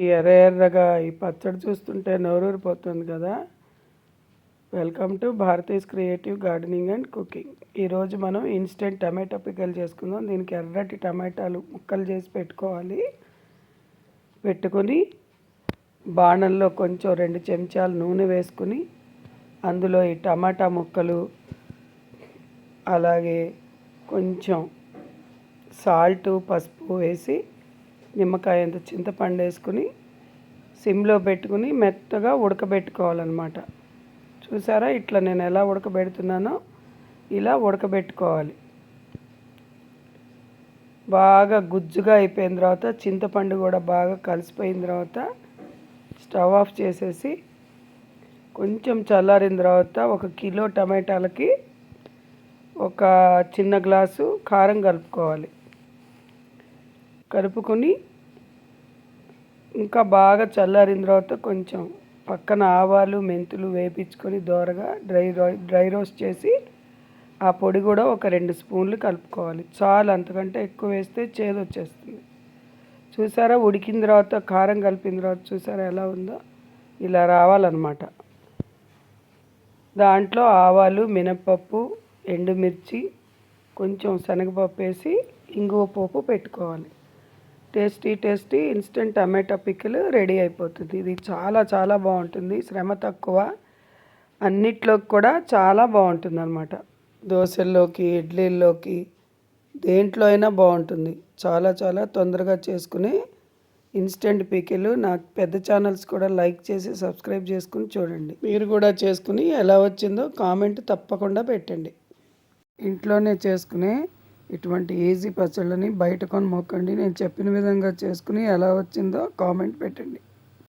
ఈ ఎర్ర ఎర్రగా ఈ పచ్చడి చూస్తుంటే నోరూరిపోతుంది కదా. Welcome to Bharati's creative gardening and cooking. ఈరోజు మనం ఇన్స్టెంట్ టమాటో పికల్ చేసుకుందాం. దీనికి ఎర్రటి టమాటాలు ముక్కలు చేసి పెట్టుకోవాలి. పెట్టుకొని బాణంలో కొంచెం 2 చెంచాలు నూనె వేసుకుని అందులో ఈ టమాటా ముక్కలు, అలాగే కొంచెం సాల్టు, పసుపు వేసి నిమ్మకాయ అంత చింతపండు వేసుకుని సిమ్లో పెట్టుకుని మెత్తగా ఉడకబెట్టుకోవాలన్నమాట. చూసారా, ఇట్లా నేను ఎలా ఉడకబెడుతున్నానో ఇలా ఉడకబెట్టుకోవాలి. బాగా గుజ్జుగా అయిపోయిన తర్వాత, చింతపండు కూడా బాగా కలిసిపోయిన తర్వాత స్టవ్ ఆఫ్ చేసేసి కొంచెం చల్లారిన తర్వాత 1 కిలో టమాటాలకి 1 చిన్న గ్లాసు కారం కలుపుకోవాలి. కలుపుకొని ఇంకా బాగా చల్లారిన తర్వాత కొంచెం పక్కన ఆవాలు, మెంతులు వేపించుకొని దోరగా డ్రై రోస్ట్ చేసి ఆ పొడి కూడా 2 స్పూన్లు కలుపుకోవాలి. చాలు, అంతకంటే ఎక్కువ వేస్తే చేదు వచ్చేస్తుంది. చూసారా, ఉడికిన తర్వాత కారం కలిపిన తర్వాత చూసారా ఎలా ఉందో, ఇలా రావాలన్నమాట. దాంట్లో ఆవాలు, మినప్పప్పు, ఎండుమిర్చి, కొంచెం శనగపప్పు వేసి ఇంగువ పోపు పెట్టుకోవాలి. Tasty instant tomato pickle ready అయిపోతుంది. ఇది చాలా చాలా బాగుంటుంది, శ్రమ తక్కువ, అన్నిట్లోకి కూడా చాలా బాగుంటుంది అన్నమాట. దోశల్లోకి, ఇడ్లీల్లోకి, దేంట్లో అయినా బాగుంటుంది. చాలా చాలా తొందరగా చేసుకునే ఇన్స్టెంట్ పికిల్. నాకు పెద్ద ఛానల్స్ కూడా లైక్ చేసి సబ్స్క్రైబ్ చేసుకుని చూడండి. మీరు కూడా చేసుకుని ఎలా వచ్చిందో కామెంట్ తప్పకుండా పెట్టండి. ఇంట్లోనే చేసుకునే ఇటువంటి ఈజీ పచ్చళ్ళని బయట కొనమోకండి. నేను చెప్పిన విధంగా చేసుకుని ఎలా వచ్చిందో కామెంట్ పెట్టండి.